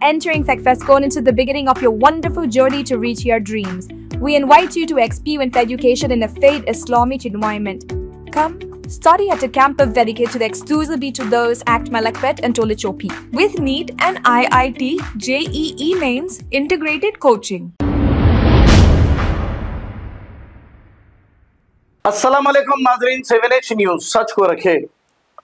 Entering FechFestCon into the beginning of your wonderful journey to reach your dreams. We invite you to experience education in a faith Islamic environment. Come, study at a campus dedicated to the exclusively to those at Malakpet and Tolichopi, with NEET and IIT JEE mains integrated coaching. अस्सलाम वालेकुम नाजरीन, 7H news सच को रखे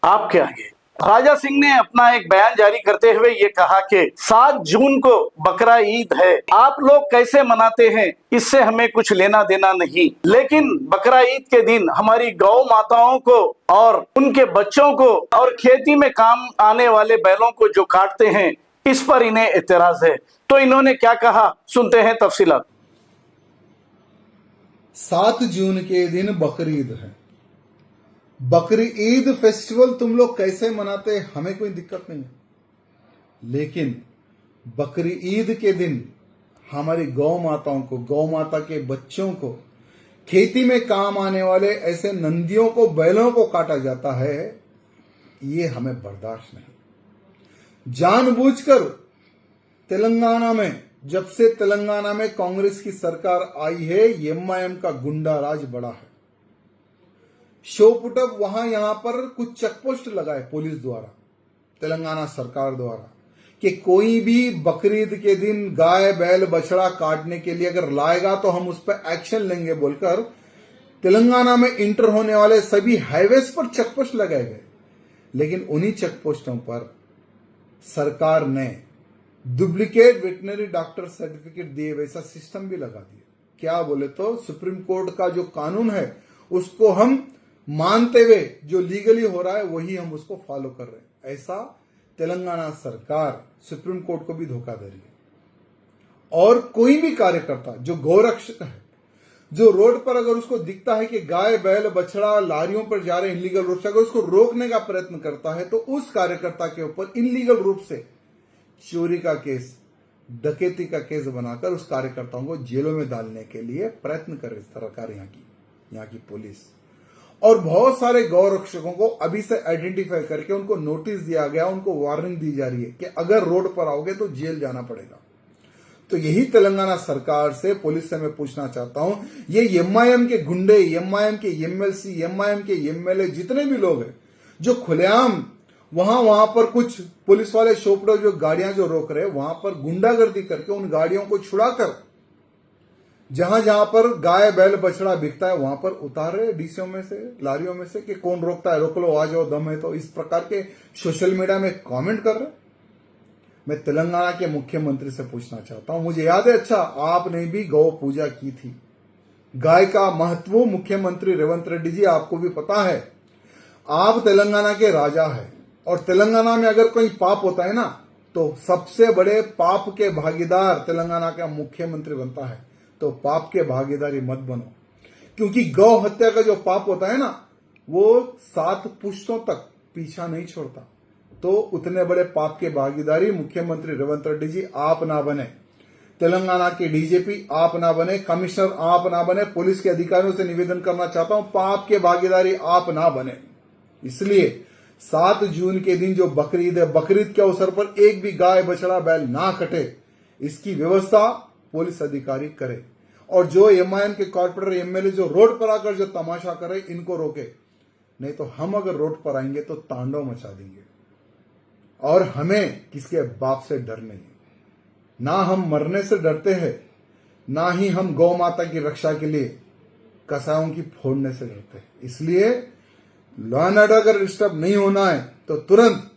आपके आगे। राजा सिंह ने अपना एक बयान जारी करते हुए ये कहा कि 7 जून को बकरा ईद है, आप लोग कैसे मनाते हैं इससे हमें कुछ लेना देना नहीं, लेकिन बकरा ईद के दिन हमारी गौ माताओं को और उनके बच्चों को और खेती में काम आने वाले बैलों को जो काटते हैं इस पर इन्हें एतराज है। तो इन्होंने क्या कहा, सुनते हैं तफसीलात। 7 जून के दिन बकरी ईद है। बकरी ईद फेस्टिवल तुम लोग कैसे मनाते हमें कोई दिक्कत नहीं है, लेकिन बकरी ईद के दिन हमारी गौ माताओं को, गौ माता के बच्चों को, खेती में काम आने वाले ऐसे नंदियों को, बैलों को काटा जाता है, ये हमें बर्दाश्त नहीं। जानबूझकर तेलंगाना में, जब से तेलंगाना में कांग्रेस की सरकार आई है, एमआईएम का गुंडा राज बढ़ा है। शो पुटअप वहां यहां पर कुछ चेकपोस्ट लगाए पुलिस द्वारा, तेलंगाना सरकार द्वारा, कि कोई भी बकरीद के दिन गाय बैल बछड़ा काटने के लिए अगर लाएगा तो हम उस पर एक्शन लेंगे बोलकर तेलंगाना में इंटर होने वाले सभी हाईवेज पर चेकपोस्ट लगाए गए। लेकिन उन्हीं चेकपोस्टों पर सरकार ने डुप्लीकेट वेटनरी डॉक्टर सर्टिफिकेट दिए वैसा सिस्टम भी लगा दिया। क्या बोले तो सुप्रीम कोर्ट का जो कानून है उसको हम मानते हुए जो लीगली हो रहा है वही हम उसको फॉलो कर रहे हैं। ऐसा तेलंगाना सरकार सुप्रीम कोर्ट को भी धोखा दे रही है। और कोई भी कार्यकर्ता जो गौरक्षक है, जो रोड पर अगर उसको दिखता है कि गाय बैल बछड़ा लारियों पर जा रहे इनलीगल रूप से, अगर उसको रोकने का प्रयत्न करता है तो उस कार्यकर्ता के ऊपर इनलीगल रूप से चोरी का केस, डकैती का केस बनाकर उस कार्यकर्ताओं को जेलों में डालने के लिए प्रयत्न कर रही सरकार, यहाँ की पुलिस। और बहुत सारे गौरक्षकों को अभी से आइडेंटिफाई करके उनको नोटिस दिया गया, उनको वार्निंग दी जा रही है कि अगर रोड पर आओगे तो जेल जाना पड़ेगा। तो यही तेलंगाना सरकार से, पुलिस से मैं पूछना चाहता हूं, ये एमआईएम के गुंडे, एमआईएम के एमएलसी, एमआईएम के एमएलए जितने भी लोग हैं जो खुलेआम वहां पर कुछ पुलिस वाले शोपड़ो जो गाड़ियां जो रोक रहे हैं वहां पर गुंडागर्दी करके उन गाड़ियों को छुड़ाकर जहां जहां पर गाय बैल बछड़ा बिकता है वहां पर उतार रहे डीसीओ में से, लारियों में से, कि कौन रोकता है, रोक लो, आ जाओ, दम है तो। इस प्रकार के सोशल मीडिया में कमेंट कर रहे। मैं तेलंगाना के मुख्यमंत्री से पूछना चाहता हूं, मुझे याद है, अच्छा आपने भी गौ पूजा की थी, गाय का महत्व मुख्यमंत्री रेवंत रेड्डी जी आपको भी पता है। आप तेलंगाना के राजा है और तेलंगाना में अगर कोई पाप होता है ना तो सबसे बड़े पाप के भागीदार तेलंगाना का मुख्यमंत्री बनता है। तो पाप के भागीदारी मत बनो, क्योंकि गौ हत्या का जो पाप होता है ना वो 7 पुश्तों तक पीछा नहीं छोड़ता। तो उतने बड़े पाप के भागीदारी मुख्यमंत्री रेवंत रेड्डी जी आप ना बने, तेलंगाना के डीजीपी आप ना बने, कमिश्नर आप ना बने। पुलिस के अधिकारियों से निवेदन करना चाहता हूं, पाप के भागीदारी आप ना बने। इसलिए 7 जून के दिन जो बकरीद है, बकरीद के अवसर पर एक भी गाय बछड़ा बैल ना कटे, इसकी व्यवस्था पुलिस अधिकारी करे। और जो एमआईएम के कॉर्पोरेटर एमएलए जो रोड पर आकर जो तमाशा करे इनको रोके, नहीं तो हम अगर रोड पर आएंगे तो तांडव मचा देंगे। और हमें किसके बाप से डर नहीं, ना हम मरने से डरते हैं, ना ही हम गौ माता की रक्षा के लिए कसायों की फोड़ने से डरते हैं। इसलिए लॉ एंड ऑर्डर अगर डिस्टर्ब नहीं होना है तो तुरंत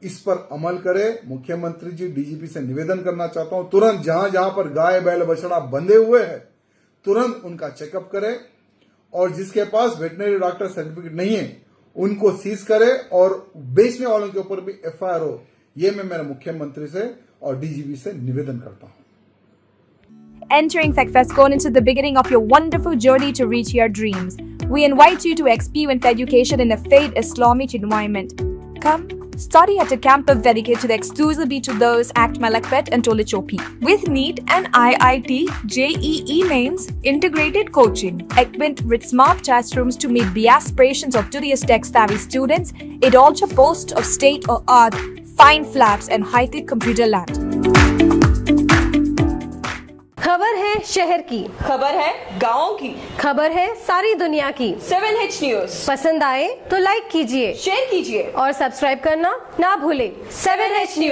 इस पर अमल करे। मुख्यमंत्री जी डीजीपी से निवेदन करना चाहता हूं, तुरंत जहां जहां पर गाय बैल बछड़ा बंधे हुए हैं तुरंत उनका चेकअप करे, और जिसके पास वेटनरी डॉक्टर सर्टिफिकेट नहीं है उनको सीज करे और बेचने वालों के ऊपर भी एफआईआर हो। ये मैं मेरे मुख्यमंत्री से और डीजीपी से निवेदन करता हूं। Entering FechFestCon into the beginning of your wonderful journey to reach your dreams. We invite you to experience education in a faith Islamic environment. Come, study at a campus dedicated to the exclusively to those at Malakpet and Tolichopi, with NEET and IIT JEE mains integrated coaching. Equipped with smart classrooms to meet the aspirations of today's tech-savvy students, it also boasts of state-of-art fine flats and high-tech computer land. खबर है शहर की, खबर है गाँव की, खबर है सारी दुनिया की। 7H न्यूज पसंद आए तो लाइक कीजिए, शेयर कीजिए और सब्सक्राइब करना ना भूलें। 7H news.